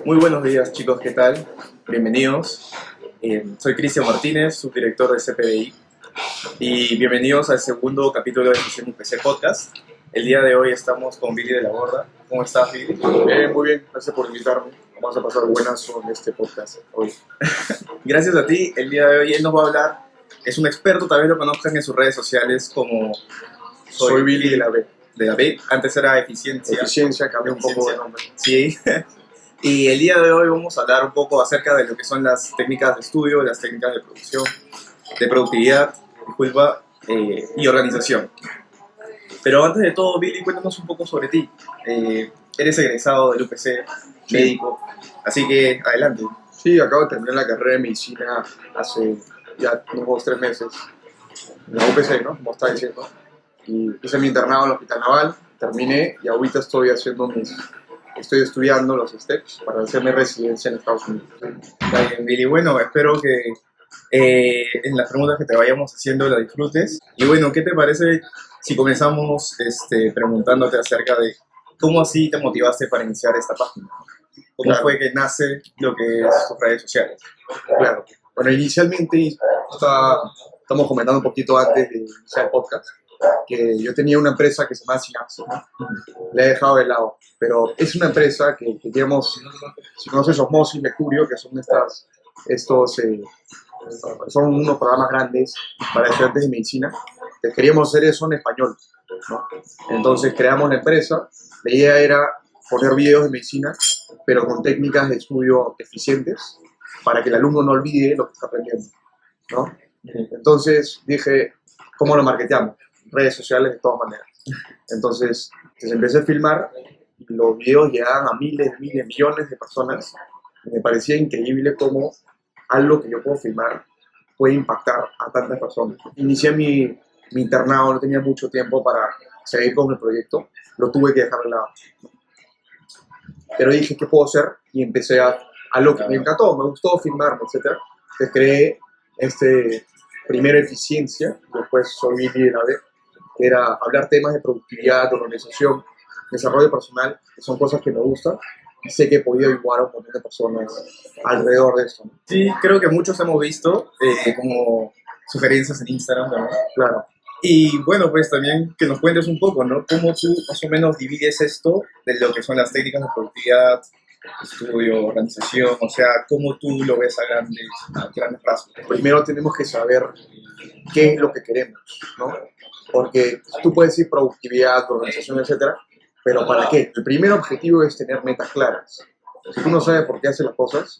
Muy buenos días, chicos, ¿qué tal? Bienvenidos. Soy Cristian Martínez, subdirector de CPDI, y bienvenidos al segundo capítulo de Sesión UPC Podcast. El día de hoy estamos con Billy de la Borda. ¿Cómo estás, Billy? Muy bien, gracias por invitarme. Vamos a pasar buenas con este podcast hoy. Gracias a ti. El día de hoy él nos va a hablar, es un experto, tal vez lo conozcan en sus redes sociales como Soy Billy de la B. De la B, antes era Eficiencia. Eficiencia, cambié un poco de nombre. Sí. Y el día de hoy vamos a hablar un poco acerca de lo que son las técnicas de estudio, las técnicas de producción, de productividad, disculpa, y organización. Pero antes de todo, Billy, cuéntanos un poco sobre ti. Eres egresado del UPC, médico, así que adelante. Sí, acabo de terminar la carrera de medicina hace ya unos 3 meses. En la UPC, ¿no? Como está diciendo. Y hice mi internado en el Hospital Naval, terminé y ahorita estoy estudiando los steps para hacerme residencia en Estados Unidos. Está bien, Billy. Bueno, espero que en las preguntas que te vayamos haciendo las disfrutes. Y bueno, ¿qué te parece si comenzamos preguntándote acerca de cómo así te motivaste para iniciar esta página? ¿Cómo fue que nace lo que es tus redes sociales? Claro. Bueno, inicialmente estamos comentando un poquito antes de iniciar el podcast que yo tenía una empresa que se llama Synapse, ¿no? La he dejado de lado, pero es una empresa que digamos, si conoces Osmosis, Mercurio, que son son unos programas grandes para estudiantes de medicina, que queríamos hacer eso en español, ¿no? Entonces creamos la empresa, la idea era poner videos de medicina, pero con técnicas de estudio eficientes, para que el alumno no olvide lo que está aprendiendo, ¿no? Entonces dije, ¿cómo lo marketeamos? Redes sociales de todas maneras. Entonces empecé a filmar y los videos llegaban a miles, millones de personas. Y me parecía increíble cómo algo que yo puedo filmar puede impactar a tantas personas. Inicié mi internado, no tenía mucho tiempo para seguir con el proyecto, lo tuve que dejar de lado. Pero dije, ¿qué puedo hacer? Y empecé a lo que me encantó, me gustó filmarme, etc. Entonces creé primero Eficiencia, después Soy Billy de la B, que era hablar temas de productividad, de organización, desarrollo personal, que son cosas que me gustan y sé que he podido ayudar a un montón de personas alrededor de esto. Sí, creo que muchos hemos visto como sugerencias en Instagram, ¿no? Claro. Y bueno, pues también que nos cuentes un poco, ¿no? Cómo tú más o menos divides esto de lo que son las técnicas de productividad, estudio, organización, o sea, cómo tú lo ves a grandes rasgos. Primero tenemos que saber qué es lo que queremos, ¿no? Porque tú puedes decir productividad, organización, etcétera, pero ¿para qué? El primer objetivo es tener metas claras. Si tú no sabes por qué haces las cosas,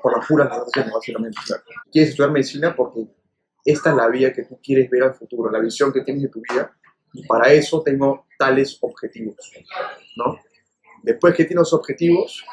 por las puras las estás haciendo, básicamente. Claro. Quieres estudiar medicina porque esta es la vida que tú quieres ver al futuro, la visión que tienes de tu vida, y para eso tengo tales objetivos, ¿no? Después que tienes los objetivos,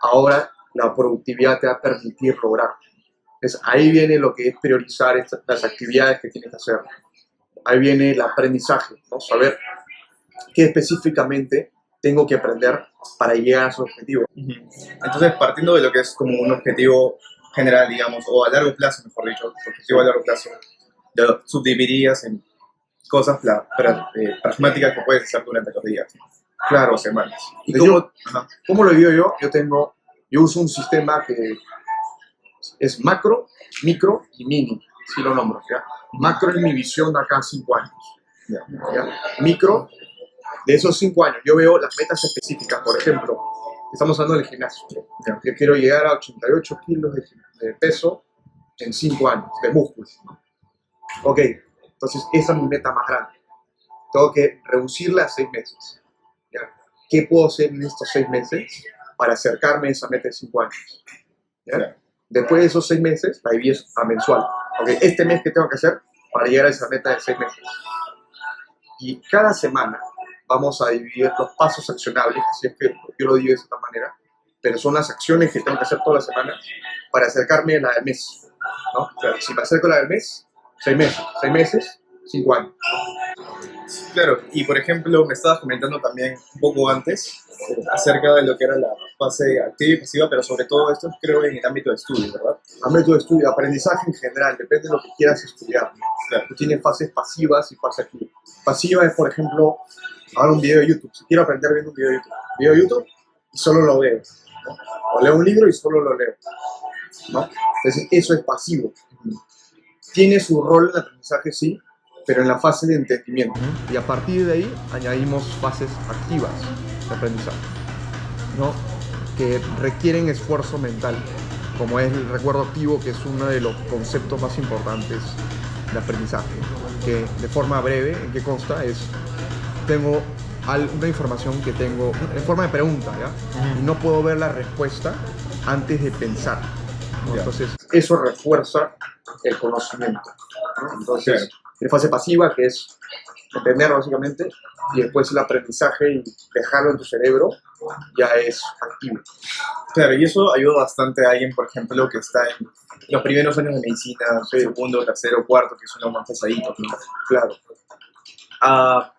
ahora la productividad te va a permitir lograr. Entonces, ahí viene lo que es priorizar las actividades que tienes que hacer. Ahí viene el aprendizaje, ¿no? Saber qué específicamente tengo que aprender para llegar a esos objetivos. Entonces, partiendo de lo que es como un objetivo general, digamos, o a largo plazo, mejor dicho, objetivo a largo plazo, lo subdividirías en cosas pragmáticas que puedes hacer durante los días. Claro. O semanas. ¿Y cómo lo digo yo? Yo uso un sistema que es macro, micro y mini, si lo nombro, ¿ya? Macro es mi visión de acá a 5 años. ¿Ya? Micro, de esos 5 años, yo veo las metas específicas. Por ejemplo, estamos hablando del gimnasio. ¿Ya? Yo quiero llegar a 88 kilos de peso en 5 años, de músculo. Ok, entonces esa es mi meta más grande. Tengo que reducirla a 6 meses. ¿Ya? ¿Qué puedo hacer en estos 6 meses para acercarme a esa meta de 5 años? ¿Ya? Después de esos 6 meses, la divides a mensual. Okay, este mes, ¿qué tengo que hacer para llegar a esa meta de 6 meses? Y cada semana vamos a dividir los pasos accionables, así es que yo lo digo de esta manera, pero son las acciones que tengo que hacer toda la semana para acercarme a la del mes, ¿no? O sea, si me acerco a la del mes, 6 meses, 6 meses, 5 años. Claro, y por ejemplo, me estabas comentando también un poco antes acerca de lo que era la fase activa y pasiva, pero sobre todo esto creo en el ámbito de estudio, ¿verdad? Ámbito de estudio, aprendizaje en general, depende de lo que quieras estudiar. Claro. Tú tienes fases pasivas y fases activas. Pasiva es, por ejemplo, ahora un video de YouTube. Si quiero aprender viendo un video de YouTube y solo lo veo, ¿no? O leo un libro y solo lo leo, ¿no? Entonces, eso es pasivo. Tiene su rol en el aprendizaje, sí, pero en la fase de entendimiento. Y a partir de ahí añadimos fases activas de aprendizaje, ¿no? Que requieren esfuerzo mental, como es el recuerdo activo, que es uno de los conceptos más importantes de aprendizaje, que de forma breve, ¿en qué consta? Tengo una información que tengo en forma de pregunta, ¿ya? Y no puedo ver la respuesta antes de pensar, ¿no? Entonces, eso refuerza el conocimiento, ¿no? Entonces, en fase pasiva, que es entender básicamente, y después el aprendizaje y dejarlo en tu cerebro, ya es activo. Claro, y eso ayuda bastante a alguien, por ejemplo, que está en los primeros años de medicina, segundo, tercero, cuarto, que son los más pesaditos, ¿no? Claro.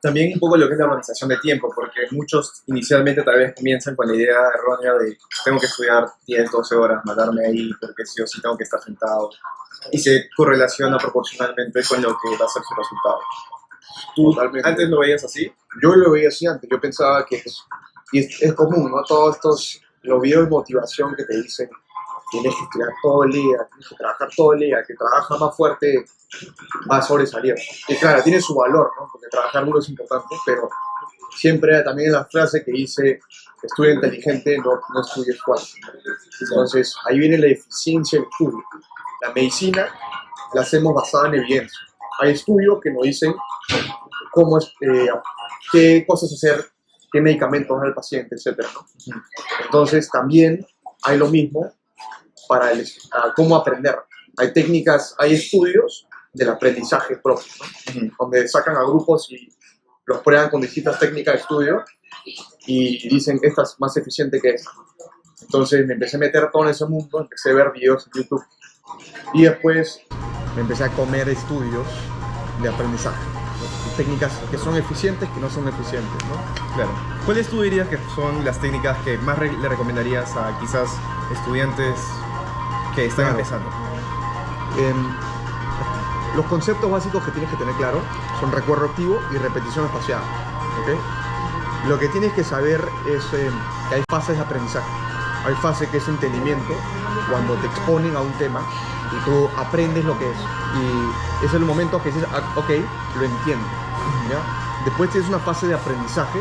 También un poco lo que es la organización de tiempo, porque muchos inicialmente tal vez comienzan con la idea errónea de tengo que estudiar 10, 12 horas, matarme ahí, porque sí o sí tengo que estar sentado, y se correlaciona proporcionalmente con lo que va a ser su resultado. ¿Tú Totalmente. antes lo veías así? Yo lo veía así antes, yo pensaba que es común, ¿no? Todos los videos de motivación que te dicen tienes que estudiar todo el día, tienes que trabajar todo el día, que trabaja más fuerte va a sobresalir. Y claro, tiene su valor, ¿no? Porque trabajar duro es importante, pero siempre también la frase que dice estudia inteligente, no estudies fuerte. Entonces, ahí viene la eficiencia del estudio. La medicina la hacemos basada en evidencia. Hay estudios que nos dicen cómo qué cosas hacer, qué medicamentos dar al paciente, etc., ¿no? Entonces, también hay lo mismo para cómo aprender. Hay técnicas, hay estudios del aprendizaje propio, ¿no? Donde sacan a grupos y los prueban con distintas técnicas de estudio y dicen esta es más eficiente que esta. Entonces me empecé a meter todo en ese mundo, empecé a ver videos en YouTube y después me empecé a comer estudios de aprendizaje, ¿no? Técnicas que son eficientes, que no son eficientes, ¿no? Claro. ¿Cuáles tú dirías que son las técnicas que más le recomendarías a quizás estudiantes que están empezando? Los conceptos básicos que tienes que tener claro son recuerdo activo y repetición espaciada, ¿ok? Lo que tienes que saber es que hay fases de aprendizaje. Hay fase que es entendimiento, cuando te exponen a un tema y tú aprendes lo que es. Y ese es el momento que dices, ok, lo entiendo, ¿ya? Después tienes una fase de aprendizaje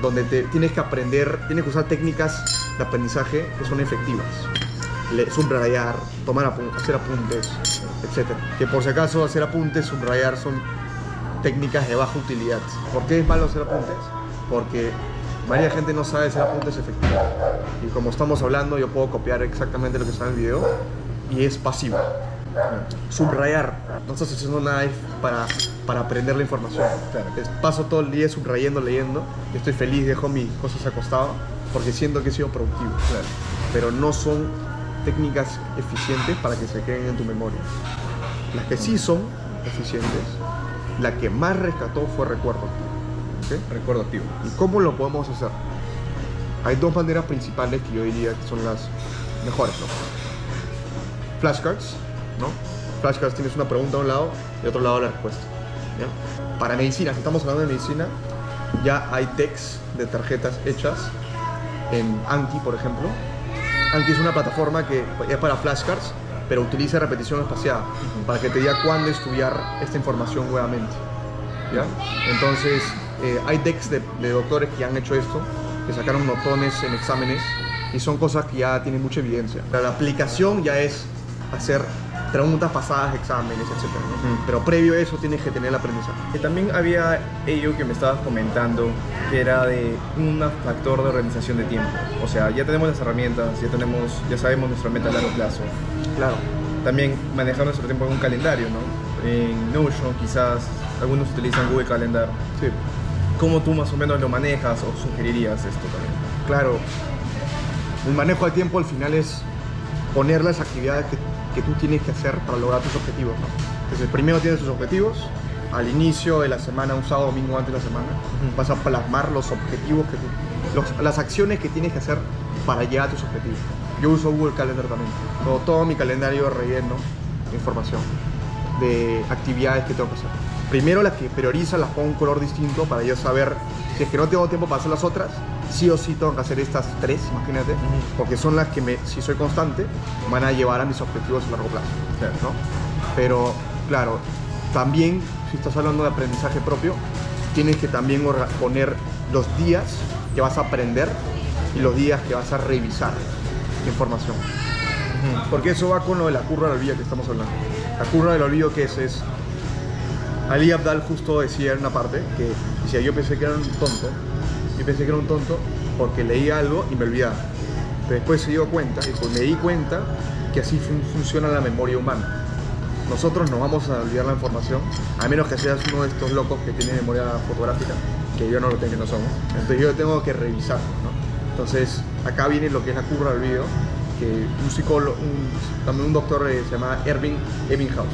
donde tienes que aprender, tienes que usar técnicas de aprendizaje que son efectivas. Subrayar, hacer apuntes, etc. Que por si acaso hacer apuntes, subrayar son técnicas de baja utilidad. ¿Por qué es malo hacer apuntes? Porque varias gente no sabe hacer apuntes efectivos. Y como estamos hablando, yo puedo copiar exactamente lo que está en el video y es pasivo. Subrayar, no estás haciendo nada para aprender la información. Claro. Paso todo el día subrayando, leyendo, y estoy feliz, dejo mis cosas acostadas porque siento que he sido productivo. Claro. Pero no son técnicas eficientes para que se queden en tu memoria. Las que sí son eficientes, la que más rescató fue recuerdo activo. ¿Okay? Recuerdo activo. ¿Y cómo lo podemos hacer? Hay dos maneras principales que yo diría que son las mejores, ¿no? Flashcards, ¿no? Flashcards, tienes una pregunta a un lado y otro lado la respuesta, ¿ya? Para medicina, si estamos hablando de medicina, ya hay decks de tarjetas hechas en Anki, por ejemplo. Anki es una plataforma que es para flashcards, pero utiliza repetición espaciada para que te diga cuándo estudiar esta información nuevamente, ¿ya? Entonces, hay decks de doctores que han hecho esto, que sacaron notones en exámenes y son cosas que ya tienen mucha evidencia. Pero la aplicación ya es hacer preguntas pasadas de exámenes, etc., ¿no? Pero previo a eso tienes que tener el aprendizaje. Y también había ello que me estabas comentando, que era de un factor de organización de tiempo. O sea, ya tenemos las herramientas, ya sabemos nuestra meta a largo plazo. Claro. También manejar nuestro tiempo en un calendario, ¿no? En Notion quizás, algunos utilizan Google Calendar. Sí. ¿Cómo tú más o menos lo manejas o sugerirías esto también? Claro. El manejo de tiempo al final es poner las actividades que tú tienes que hacer para lograr tus objetivos, ¿no? Entonces, primero tienes tus objetivos, al inicio de la semana, un sábado, domingo antes de la semana, vas a plasmar los objetivos las acciones que tienes que hacer para llegar a tus objetivos. Yo uso Google Calendar también. Todo mi calendario relleno de información, de actividades que tengo que hacer. Primero las que priorizo las pongo un color distinto para yo saber si es que no tengo tiempo para hacer las otras, sí o sí tengo que hacer estas 3, imagínate, porque son las que, si soy constante, van a llevar a mis objetivos a largo plazo, ¿no? Pero, claro, también, si estás hablando de aprendizaje propio, tienes que también poner los días que vas a aprender y los días que vas a revisar información. Porque eso va con lo de la curva del olvido que estamos hablando. La curva del olvido, ¿qué es? Ali Abdal justo decía en una parte que decía, yo pensé que era un tonto porque leía algo y me olvidaba. Pero después se dio cuenta, me di cuenta que así funciona la memoria humana. Nosotros no vamos a olvidar la información, a menos que seas uno de estos locos que tiene memoria fotográfica, que yo no lo tengo, que no somos. Entonces yo tengo que revisar, ¿no? Entonces acá viene lo que es la curva del olvido, que un psicólogo, también un doctor se llama Erving Ebbinghaus,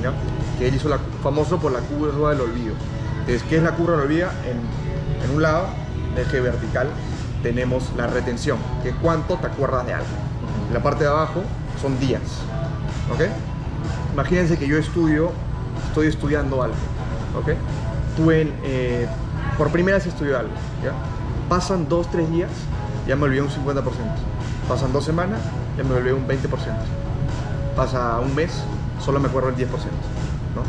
¿ya? Que él hizo famoso por la curva del olvido. Entonces, ¿qué es la curva del olvido? En un lado, el eje vertical, tenemos la retención, que es cuánto te acuerdas de algo. En la parte de abajo son días, ¿ok? Imagínense que yo estoy estudiando algo, ¿ok? Por primera vez estudio algo, ¿ya? Pasan 2-3 días, ya me olvidé un 50%. Pasan 2 semanas, ya me olvidé un 20%. Pasa un mes, solo me acuerdo el 10%, ¿no?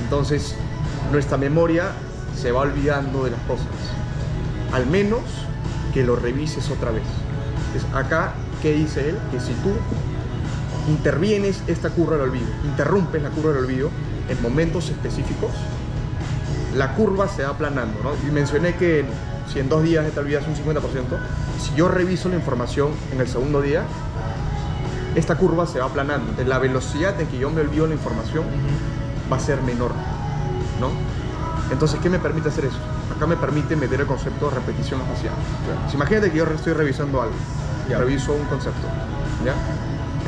Entonces, nuestra memoria se va olvidando de las cosas, al menos que lo revises otra vez. Entonces, acá, ¿qué dice él? Que si tú intervienes esta curva del olvido, interrumpes la curva del olvido en momentos específicos, la curva se va aplanando, ¿no? Y mencioné que si en 2 días te olvidas un 50%, si yo reviso la información en el segundo día, esta curva se va aplanando. Entonces, la velocidad en que yo me olvido la información va a ser menor, ¿no? Entonces, ¿qué me permite hacer eso? Acá me permite meter el concepto de repetición espacial. Si imagínate que yo estoy revisando algo, reviso un concepto, ¿ya?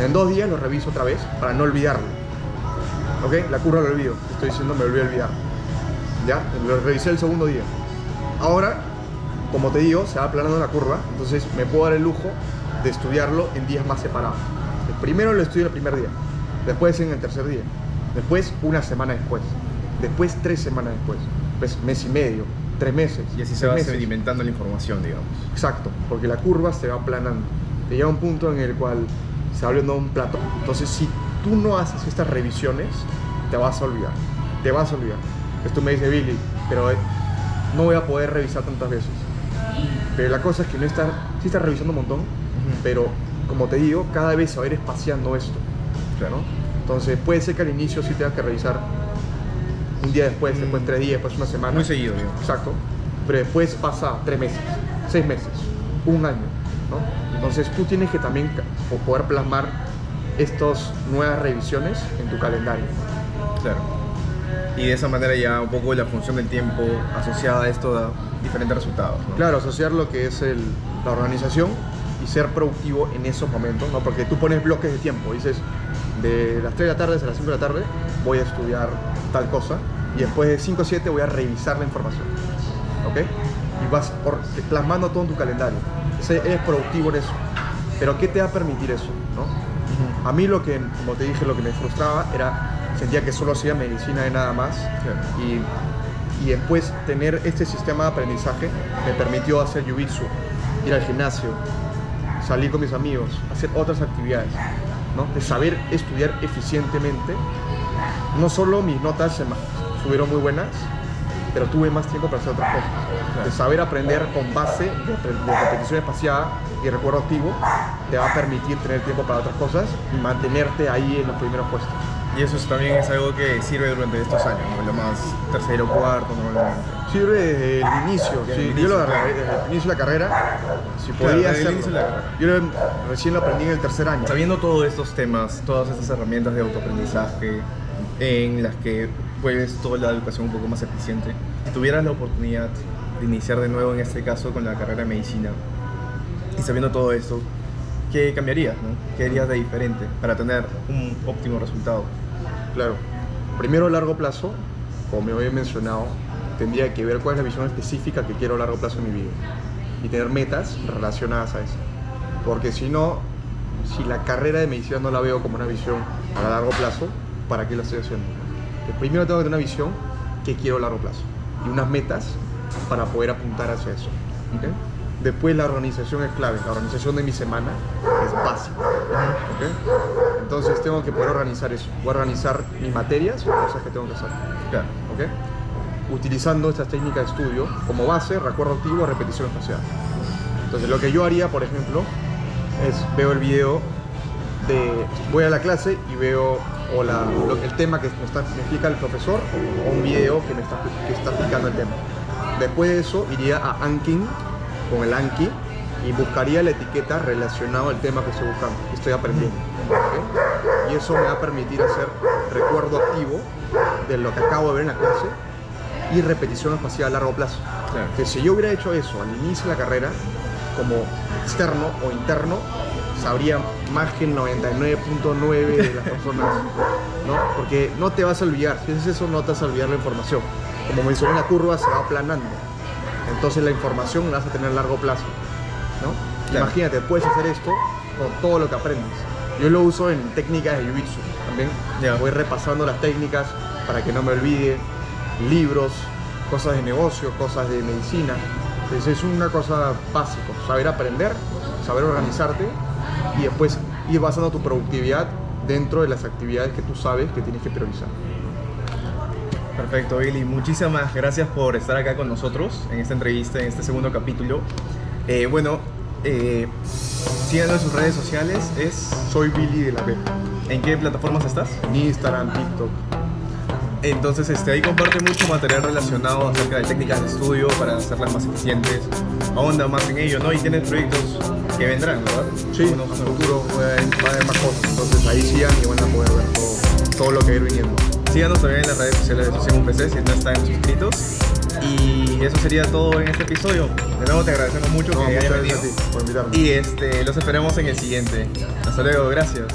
En 2 días lo reviso otra vez para no olvidarlo, ¿ok? La curva del olvido, estoy diciendo me volví a olvidar, ¿ya? Lo revisé el segundo día. Ahora, como te digo, se va aplanando la curva, entonces me puedo dar el lujo de estudiarlo en días más separados. Primero lo estudio el primer día, después en el tercer día, después una semana después 3 semanas después, pues mes y medio, 3 meses. Y así se va sedimentando la información, digamos. Exacto, porque la curva se va aplanando. Te llega un punto en el cual se va volviendo un plato. Entonces, si tú no haces estas revisiones, te vas a olvidar. Entonces tú me dices, Billy, pero no voy a poder revisar tantas veces. Pero la cosa es que sí estás revisando un montón, pero como te digo, cada vez se va a ir espaciando esto, ¿no? Entonces puede ser que al inicio sí tengas que revisar un día después 3 días, después una semana. Muy seguido, digamos. Exacto. Pero después pasa 3 meses, 6 meses, un año, ¿no? Entonces tú tienes que también poder plasmar estas nuevas revisiones en tu calendario. Claro. Y de esa manera ya un poco la función del tiempo asociada a esto da diferentes resultados, ¿no? Claro, asociar lo que es la organización y ser productivo en esos momentos, ¿no? Porque tú pones bloques de tiempo, dices de las 3 de la tarde a las 5 de la tarde voy a estudiar tal cosa y después de 5 a 7 voy a revisar la información, ¿ok? Y vas plasmando todo en tu calendario. Eres productivo en eso. Pero ¿qué te va a permitir eso, no? A mí lo que, como te dije, lo que me frustraba era, sentía que solo hacía medicina de nada más. Y después tener este sistema de aprendizaje me permitió hacer jiu-jitsu, ir al gimnasio, salir con mis amigos, hacer otras actividades, ¿no? De saber estudiar eficientemente. No solo mis notas estuvieron muy buenas, pero tuve más tiempo para hacer otras cosas. De saber aprender con base de repetición espaciada y recuerdo activo te va a permitir tener tiempo para otras cosas y mantenerte ahí en los primeros puestos. Y eso también es algo que sirve durante estos años, ¿no? Lo más tercero, cuarto, normalmente. Sirve desde el inicio. Sí, yo lo agarré desde el inicio de la carrera, si podía hacerlo. Yo recién lo aprendí en el tercer año. Sabiendo todos estos temas, todas estas herramientas de autoaprendizaje en las que puedes toda la educación un poco más eficiente, si tuvieras la oportunidad de iniciar de nuevo, en este caso con la carrera de medicina, y sabiendo todo esto, ¿qué cambiarías, no? ¿Qué harías de diferente para tener un óptimo resultado? Claro, primero a largo plazo, como me había mencionado, tendría que ver cuál es la visión específica que quiero a largo plazo en mi vida y tener metas relacionadas a eso. Porque si no, si la carrera de medicina no la veo como una visión a largo plazo, ¿para qué la estoy haciendo? Entonces, primero tengo que tener una visión que quiero a largo plazo y unas metas para poder apuntar hacia eso, ¿okay? Después la organización es clave. La organización de mi semana es básica. ¿Ok? Entonces tengo que poder organizar eso. Voy a organizar mis materias y las cosas que tengo que hacer. Claro. ¿Ok? Utilizando estas técnicas de estudio como base, recuerdo activo, repetición espacial. Entonces lo que yo haría, por ejemplo, es veo el video voy a la clase y veo el tema que me explica el profesor o un video que está explicando el tema. Después de eso iría a Anki con el Anki y buscaría la etiqueta relacionada al tema que estoy buscando, que estoy aprendiendo. ¿Okay? Y eso me va a permitir hacer recuerdo activo de lo que acabo de ver en la clase y repetición espacial a largo plazo. Claro. Que si yo hubiera hecho eso al inicio de la carrera, como externo o interno, sabría más que el 99.9 de las personas, ¿no? Porque no te vas a olvidar, si haces eso no te vas a olvidar la información. Como mencioné, la curva se va aplanando, entonces la información la vas a tener a largo plazo, ¿no? Claro. Imagínate, puedes hacer esto con todo lo que aprendes. Yo lo uso en técnicas de Jiu-Jitsu también. Yeah. Voy repasando las técnicas para que no me olvide, libros, cosas de negocio, cosas de medicina. Entonces es una cosa básica, saber aprender, saber organizarte y después ir basando tu productividad dentro de las actividades que tú sabes que tienes que priorizar. Perfecto, Billy. Muchísimas gracias por estar acá con nosotros en esta entrevista, en este segundo capítulo. Síganos en sus redes sociales. Soy Billy de la B. ¿En qué plataformas estás? En Instagram, TikTok. Entonces ahí comparte mucho material relacionado acerca de técnicas de estudio para hacerlas más eficientes. Ahonda más en ello, ¿no? Y tienes proyectos que vendrán, ¿verdad? Sí, en el futuro va a haber más cosas. Entonces ahí sigan y van a poder ver todo lo que va a ir viniendo. Síganos también en las redes sociales de Socium UPC si no están suscritos. Y eso sería todo en este episodio. De nuevo te agradecemos mucho que hayas venido. Muchas gracias a ti por invitarme. Y los esperamos en el siguiente. Hasta luego, gracias.